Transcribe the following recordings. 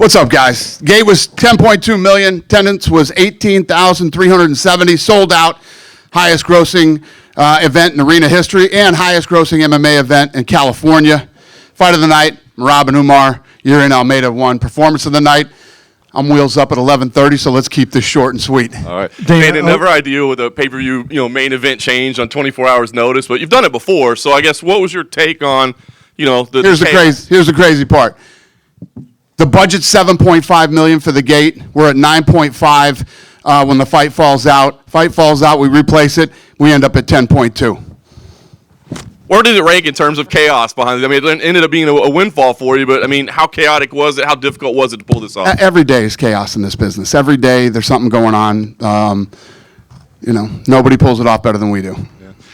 What's up, guys? Gate was 10.2 million. Attendance was 18,370. Sold out. Highest grossing event in arena history and highest grossing MMA event in California. Fight of the night, Merab and Umar. You're in Almeida won. Performance of the night, I'm wheels up at 11:30, so let's keep this short and sweet. All right. Dana, never ideal with a pay-per-view, main event change on 24 hours notice, but you've done it before, so I guess what was your take on, here's the crazy part. The budget's $7.5 million for the gate. We're at 9.5 when the fight falls out. Fight falls out, we replace it. We end up at 10.2. Where did it rank in terms of chaos behind it? I mean, it ended up being a windfall for you, but, how chaotic was it? How difficult was it to pull this off? Every day is chaos in this business. Every day there's something going on. Nobody pulls it off better than we do.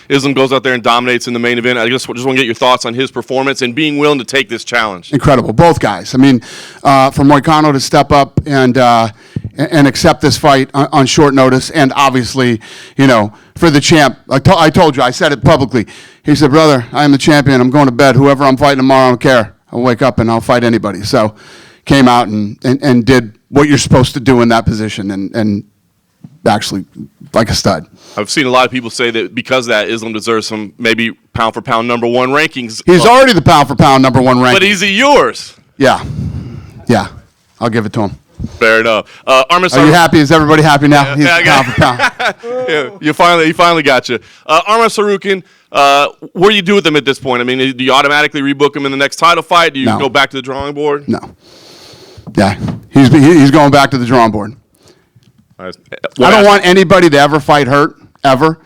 Islam goes out there and dominates in the main event. I just want to get your thoughts on his performance and being willing to take this challenge. Incredible, both guys. For Moicano to step up and accept this fight on short notice, and obviously, for the champ. I told you, I said it publicly. He said, "Brother, I am the champion. I'm going to bed. Whoever I'm fighting tomorrow, I don't care. I'll wake up and I'll fight anybody." So, came out and did what you're supposed to do in that position, and actually like a stud. I've seen a lot of people say that because of that, Islam deserves some maybe pound-for-pound number one rankings. He's already the pound-for-pound number one ranking. But is he yours? Yeah. I'll give it to him. Fair enough. Arman, are you happy? Is everybody happy now? He's pound-for-pound. Yeah, he finally got you. Arman Tsarukyan, what do you do with him at this point? Do you automatically rebook him in the next title fight? Do you go back to the drawing board? No. Yeah, he's going back to the drawing board. I don't want anybody to ever fight hurt, ever.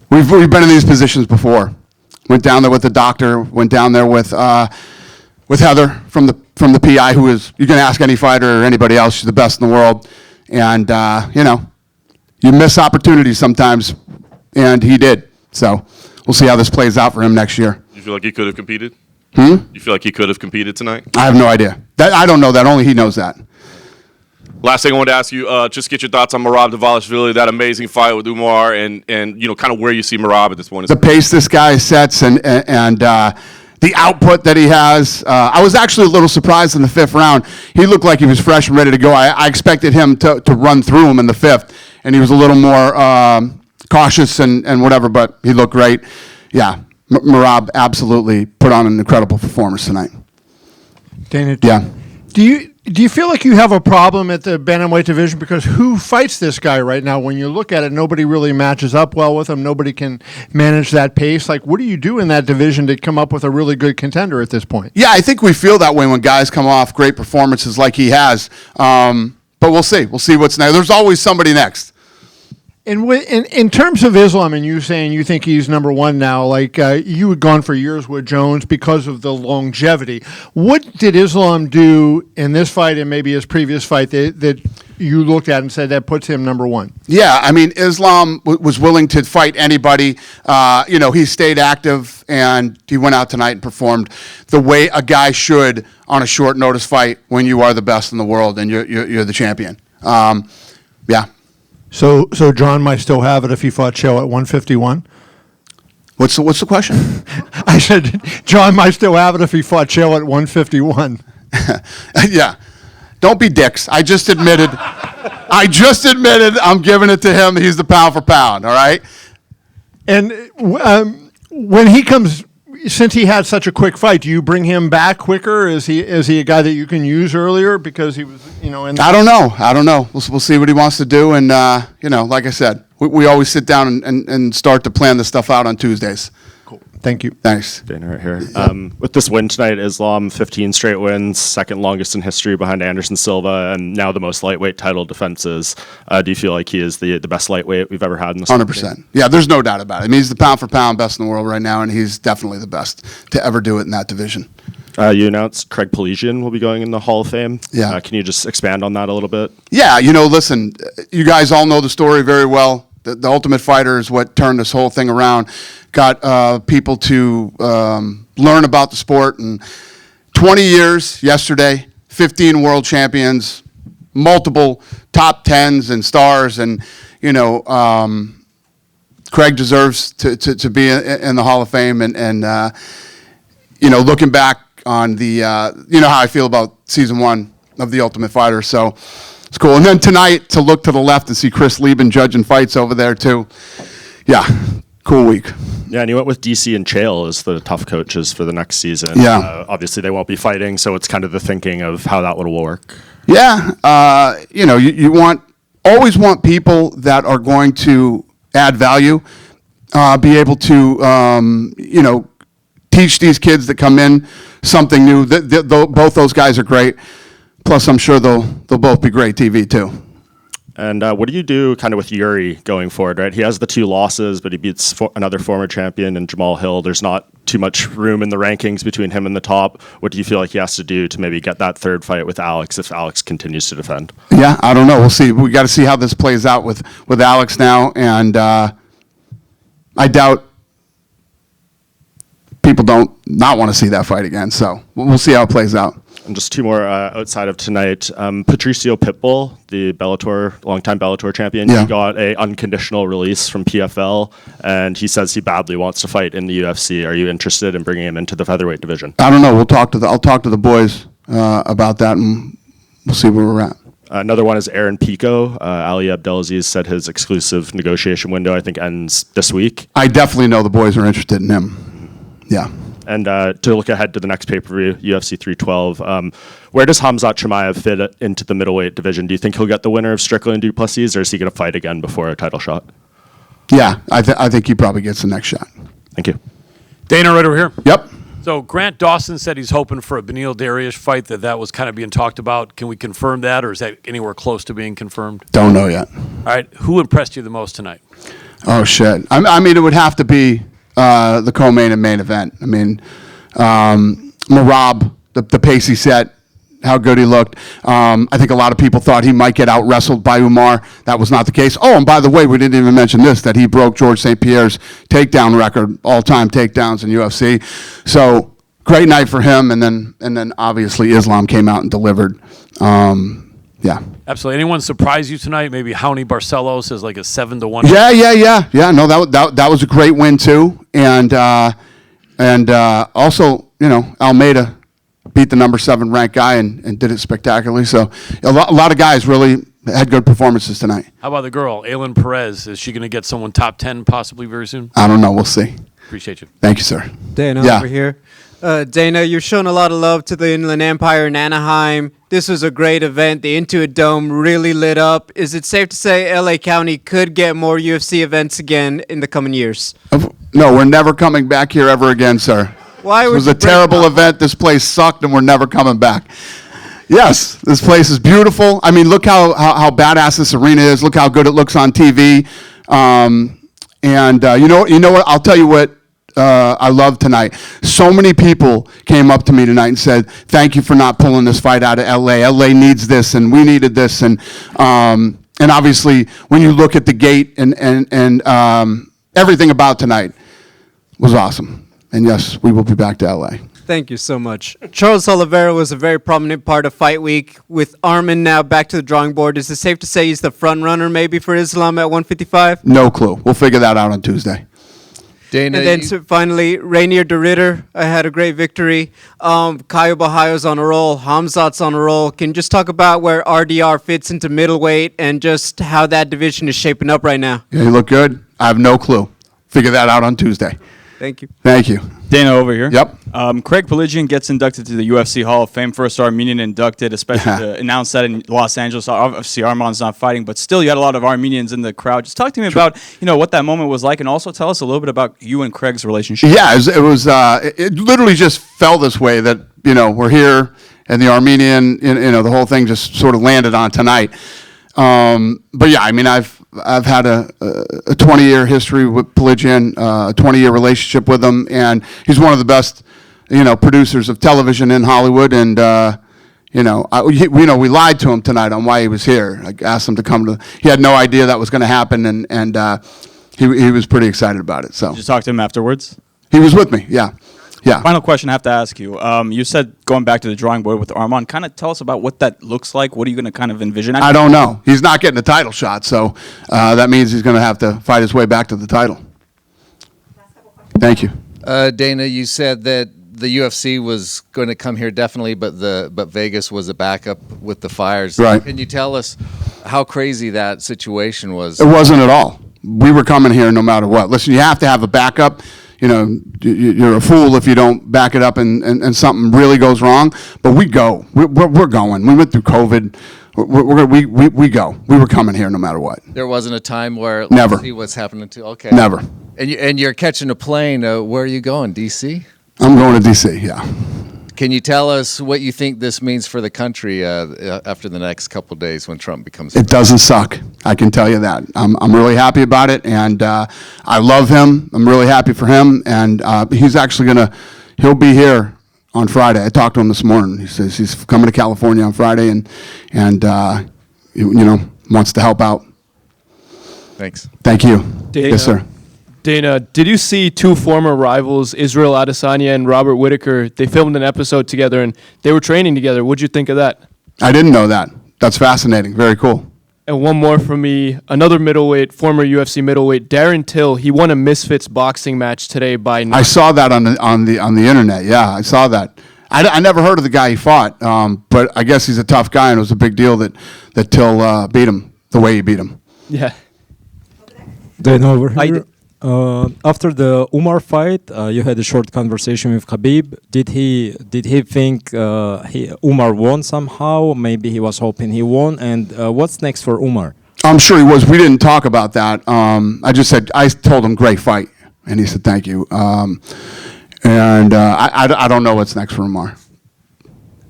We've been in these positions before. Went down there with the doctor. Went down there with Heather from the PI, who is, you can ask any fighter or anybody else. She's the best in the world. And you miss opportunities sometimes, and he did. So we'll see how this plays out for him next year. You feel like he could have competed? You feel like he could have competed tonight? I have no idea. I don't know that. Only he knows that. Last thing I wanted to ask you, just get your thoughts on Merab Dvalishvili, that amazing fight with Umar, and kind of where you see Merab at this point. The pace this guy sets and the output that he has. I was actually a little surprised in the fifth round. He looked like he was fresh and ready to go. I expected him to run through him in the fifth, and he was a little more cautious and whatever, but he looked great. Yeah. Merab absolutely put on an incredible performance tonight. Dana, yeah. Do you feel like you have a problem at the bantamweight division? Because who fights this guy right now? When you look at it, nobody really matches up well with him. Nobody can manage that pace. Like, what do you do in that division to come up with a really good contender at this point? Yeah, I think we feel that way when guys come off great performances like he has. But we'll see. We'll see what's next. There's always somebody next. And in terms of Islam, and you saying you think he's number one now, like you had gone for years with Jones because of the longevity. What did Islam do in this fight and maybe his previous fight that you looked at and said that puts him number one? Yeah, Islam was willing to fight anybody. He stayed active, and he went out tonight and performed the way a guy should on a short notice fight when you are the best in the world and you're the champion. Yeah. So John might still have it if he fought Chael at 151? What's the question? I said John might still have it if he fought Chael at 151. Yeah. Don't be dicks. I just admitted I'm giving it to him. He's the pound for pound, all right? And when he comes, since he had such a quick fight, do you bring him back quicker? Is he a guy that you can use earlier because he was, I don't know. We'll see what he wants to do. And, like I said, we always sit down and start to plan this stuff out on Tuesdays. Cool. Thank you. Thanks. Dana right here. With this win tonight, Islam 15 straight wins, second longest in history behind Anderson Silva, and now the most lightweight title defenses. Do you feel like he is the best lightweight we've ever had in this? 100%. Yeah, there's no doubt about it. He's the pound for pound best in the world right now, and he's definitely the best to ever do it in that division. You announced Craig Pelesian will be going in the Hall of Fame. Yeah. Can you just expand on that a little bit? Yeah, listen, you guys all know the story very well. The Ultimate Fighter is what turned this whole thing around. Got people to learn about the sport. And 20 years yesterday, 15 world champions, multiple top 10s and stars. And, Craig deserves to be in the Hall of Fame. And looking back on the, you know how I feel about season 1 of The Ultimate Fighter. So it's cool. And then tonight to look to the left and see Chris Lieben judging fights over there too. Yeah, cool week. Yeah, and you went with DC and Chael as the tough coaches for the next season. Yeah. Obviously, they won't be fighting, so it's kind of the thinking of how that will work. Yeah, you know, you always want people that are going to add value, be able to, you know, teach these kids that come in something new. Both those guys are great. Plus, I'm sure they'll both be great TV too. And what do you do kind of with Yuri going forward, right? He has the 2 losses, but he beats another former champion in Jamal Hill. There's not too much room in the rankings between him and the top. What do you feel like he has to do to maybe get that 3rd fight with Alex if Alex continues to defend? Yeah, I don't know. We'll see. We got to see how this plays out with Alex now. And I doubt people don't not want to see that fight again. So we'll see how it plays out. And just 2 more outside of tonight. Patricio Pitbull, the longtime Bellator champion, Yeah. he got a unconditional release from PFL, and he says he badly wants to fight in the UFC. Are you interested in bringing him into the featherweight division? I don't know. I'll talk to the boys about that, and we'll see where we're at. Another one is Aaron Pico. Ali Abdelaziz said his exclusive negotiation window, I think, ends this week. I definitely know the boys are interested in him. Yeah. And to look ahead to the next pay-per-view, UFC 312, where does Khamzat Chimaev fit into the middleweight division? Do you think he'll get the winner of Strickland and Duplessis, or is he going to fight again before a title shot? Yeah, I think he probably gets the next shot. Thank you. Dana, right over here. Yep. So Grant Dawson said he's hoping for a Beneil Dariush fight, that was kind of being talked about. Can we confirm that, or is that anywhere close to being confirmed? Don't know yet. All right. Who impressed you the most tonight? Oh, shit. I mean, it would have to be the co-main and main event. I mean, Merab, the pace he set, how good he looked. I think a lot of people thought he might get out-wrestled by Umar. That was not the case. Oh, and by the way, we didn't even mention this, that he broke George St. Pierre's takedown record, all-time takedowns in UFC. So, great night for him, and then obviously Islam came out and delivered. Yeah. Absolutely. Anyone surprise you tonight? Maybe Howney Barcelos is like a 7-1. Yeah. No, that was a great win too, and also, you know, Almeida beat the number 7 ranked guy and did it spectacularly. So a lot of guys really had good performances tonight. How about the girl, Aylin Perez? Is she going to get someone top 10 possibly very soon? I don't know. We'll see. Appreciate you. Thank you, sir. Dana Yeah. over here. Dana, you've shown a lot of love to the Inland Empire in Anaheim. This was a great event. The Intuit Dome really lit up. Is it safe to say LA County could get more UFC events again in the coming years? No, we're never coming back here ever again, sir. Why It would was you a bring terrible up- event. This place sucked, and we're never coming back. Yes, this place is beautiful. I mean, look how badass this arena is. Look how good it looks on TV. You know what? I'll tell you what I love tonight. So many people came up to me tonight and said, "Thank you for not pulling this fight out of LA. LA needs this, and we needed this." And obviously, when you look at the gate and everything about tonight was awesome. And yes, we will be back to LA. Thank you so much. Charles Oliveira was a very prominent part of Fight Week. With Arman now back to the drawing board, is it safe to say he's the front runner maybe for Islam at 155? No clue. We'll figure that out on Tuesday. Dana, And then finally, Rainier de Ritter had a great victory. Caio Bahayo's on a roll. Khamzat's on a roll. Can you just talk about where RDR fits into middleweight and just how that division is shaping up right now? Yeah, you look good. I have no clue. Figure that out on Tuesday. Thank you. Thank you. Dana over here. Yep. Craig Peligian gets inducted to the UFC Hall of Fame, first Armenian inducted, especially to announce that in Los Angeles. Obviously, Arman's not fighting, but still, you had a lot of Armenians in the crowd. Just talk to me about what that moment was like, and also tell us a little bit about you and Craig's relationship. Yeah, it literally just fell this way that, we're here and the Armenian, the whole thing just sort of landed on tonight. But yeah, I mean, I've had a 20-year history with Peligian, a 20-year relationship with him, and he's one of the best, producers of television in Hollywood. And we lied to him tonight on why he was here. I asked him to come to. He had no idea that was going to happen, and he was pretty excited about it. So Did you talk to him afterwards? he was with me. Yeah. Final question I have to ask you. You said going back to the drawing board with Arman. Kind of tell us about what that looks like. What are you going to kind of envision? I don't know. He's not getting a title shot, so that means he's going to have to fight his way back to the title. Thank you. Dana, you said that the UFC was going to come here definitely, but Vegas was a backup with the fires. Right. Can you tell us how crazy that situation was? It wasn't at all. We were coming here no matter what. Listen, you have to have a backup. You know, you're a fool if you don't back it up and something really goes wrong. But we go. We're going. We went through COVID. We go. We were coming here no matter what. There wasn't a time where Never. let's see what's happening to. Okay. Never. And you're catching a plane. Where are you going? DC? I'm going to DC. Yeah. Can you tell us what you think this means for the country after the next couple of days when Trump becomes? It doesn't suck. I can tell you that. I'm really happy about it, and I love him. I'm really happy for him, and he's actually he'll be here on Friday. I talked to him this morning. He says he's coming to California on Friday, and wants to help out. Thanks. Thank you. Dana. Yes, sir. Dana, did you see two former rivals, Israel Adesanya and Robert Whittaker? They filmed an episode together and they were training together. What'd you think of that? I didn't know that. That's fascinating. Very cool. And one more from me, another middleweight, former UFC middleweight, Darren Till. He won a Misfits boxing match today by. I saw that on the internet. Yeah, I saw that. I never heard of the guy he fought, but I guess he's a tough guy, and it was a big deal that Till beat him the way he beat him. Yeah. Then over here, after the Umar fight, you had a short conversation with Khabib. Did he think Umar won somehow? Maybe he was hoping he won. And what's next for Umar? I'm sure he was. We didn't talk about that. I told him great fight, and he said thank you. I don't know what's next for Umar.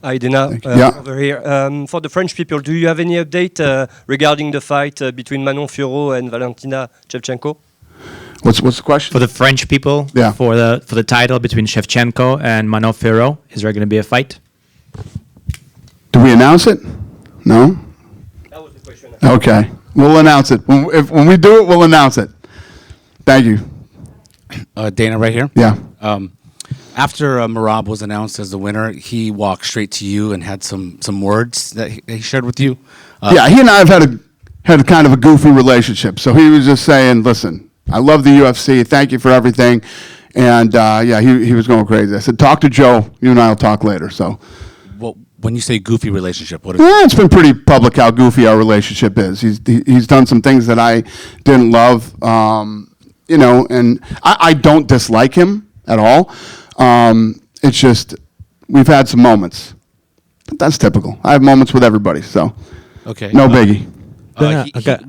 Hi, Dana. Yeah. Over here. For the French people, do you have any update regarding the fight between Manon Fiorot and Valentina Shevchenko? What's the question? For the French people, Yeah. for the title between Shevchenko and Manon Fiorot, is there going to be a fight? Do we announce it? No? That was the question. Okay. We'll announce it. When we do it, we'll announce it. Thank you. Dana, right here. Yeah. After Merab was announced as the winner, he walked straight to you and had some words that he shared with you. Yeah, he and I have had a kind of a goofy relationship. So he was just saying, listen, I love the UFC. Thank you for everything. And he was going crazy. I said, talk to Joe. You and I will talk later. So. Well, when you say goofy relationship, what is Yeah, it's been pretty public how goofy our relationship is. He's done some things that I didn't love, and I don't dislike him at all. It's just we've had some moments, but that's typical. I have moments with everybody, so okay? No biggie.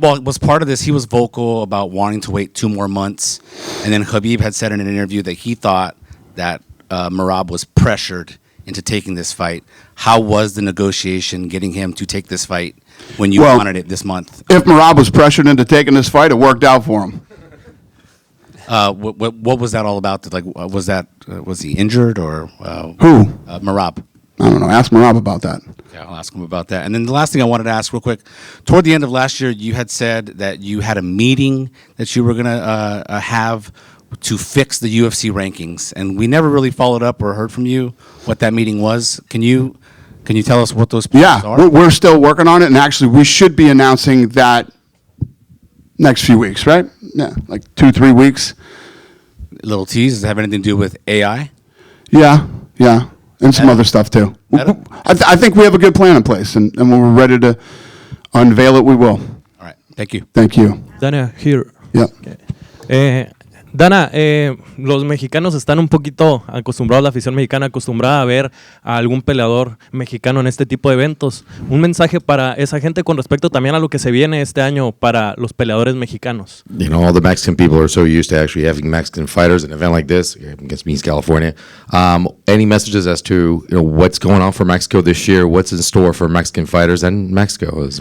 Was part of this, he was vocal about wanting to wait 2 more months, and then Khabib had said in an interview that he thought that Merab was pressured into taking this fight. How was the negotiation getting him to take this fight when you wanted it this month? If Merab was pressured into taking this fight, it worked out for him. What was that all about? Like, was he injured or Who? Merab? I don't know. Ask Merab about that. Okay, I'll ask him about that. And then the last thing I wanted to ask real quick, toward the end of last year, you had said that you had a meeting that you were going to have to fix the UFC rankings, and we never really followed up or heard from you what that meeting was. Can you tell us what those plans are? Yeah, we're still working on it, and actually we should be announcing that next few weeks, right? Yeah, like 2-3 weeks. Little tease, does it have anything to do with AI? Yeah, and some other stuff too. I think we have a good plan in place, and when we're ready to unveil it, we will. All right, thank you. Thank you. Dana, here. Yeah. Dana, los mexicanos están un poquito acostumbrados, la afición mexicana acostumbrada a ver a algún peleador mexicano en este tipo de eventos. Un mensaje para esa gente con respecto también a lo que se viene este año para los peleadores mexicanos. You know, all the Mexican people are so used to actually having Mexican fighters at an event like this against East California. Any messages as to what's going on for Mexico this year? What's in store for Mexican fighters and Mexico? It's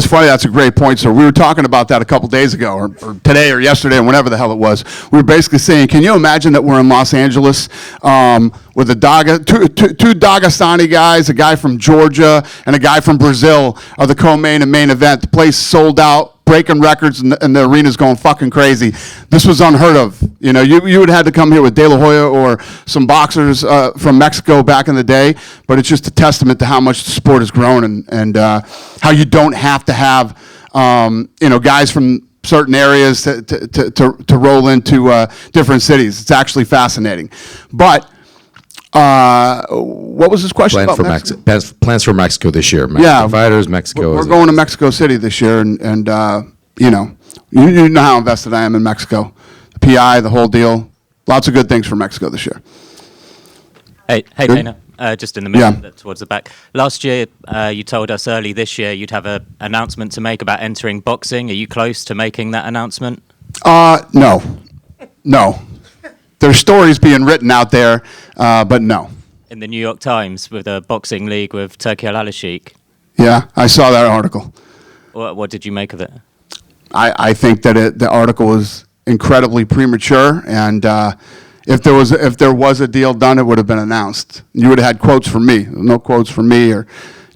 funny. That's a great point. So we were talking about that a couple days ago, or today, or yesterday, or whenever the hell it was. We were basically saying, can you imagine that we're in Los Angeles with two Dagestani guys, a guy from Georgia and a guy from Brazil are the co-main and main event. The place sold out, breaking records, and the arena's going fucking crazy. This was unheard of. You would have had to come here with De La Hoya or some boxers from Mexico back in the day, but it's just a testament to how much the sport has grown and how you don't have to have guys from certain areas to roll into different cities. It's actually fascinating. But What was his question Plans about for Mexico? Plans for Mexico this year. Yeah. Mexican fighters, Mexico. We're is- going to Mexico City this year, and you know, you know how invested I am in Mexico. The PI, the whole deal. Lots of good things for Mexico this year. Hey, Good. Dana. Just in the middle, Yeah. towards the back. Last year, you told us early this year you'd have an announcement to make about entering boxing. Are you close to making that announcement? No. There's stories being written out there, but no. In the New York Times with a boxing league with Turki Al-Sheikh. Yeah, I saw that article. What did you make of it? I think that the article was incredibly premature, and if there was a deal done, it would have been announced. You would have had quotes from me. No quotes from me or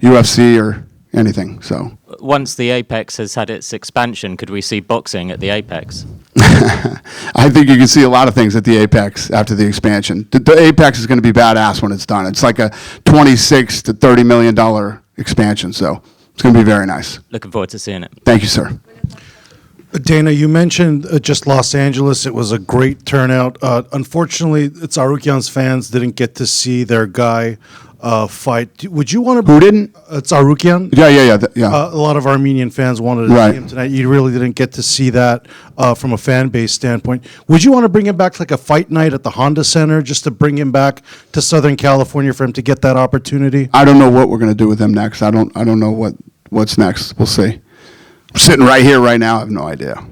UFC or anything. So Once the Apex has had its expansion, could we see boxing at the Apex? I think you can see a lot of things at the Apex after the expansion. The Apex is going to be badass when it's done. It's like a $26 to $30 million expansion, so it's going to be very nice. Looking forward to seeing it. Thank you, sir. Dana, you mentioned just Los Angeles. It was a great turnout. Unfortunately, Tsarukyan's fans didn't get to see their guy fight. Would you want to? Who didn't? Tsarukyan. Yeah. A lot of Armenian fans wanted to Right. see him tonight. You really didn't get to see that from a fan base standpoint. Would you want to bring him back to like a fight night at the Honda Center just to bring him back to Southern California for him to get that opportunity? I don't know what we're going to do with him next. I don't know what's next. We'll see. I'm sitting right here right now. I have no idea.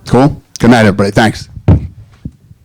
Cool. Good night, everybody. Thanks.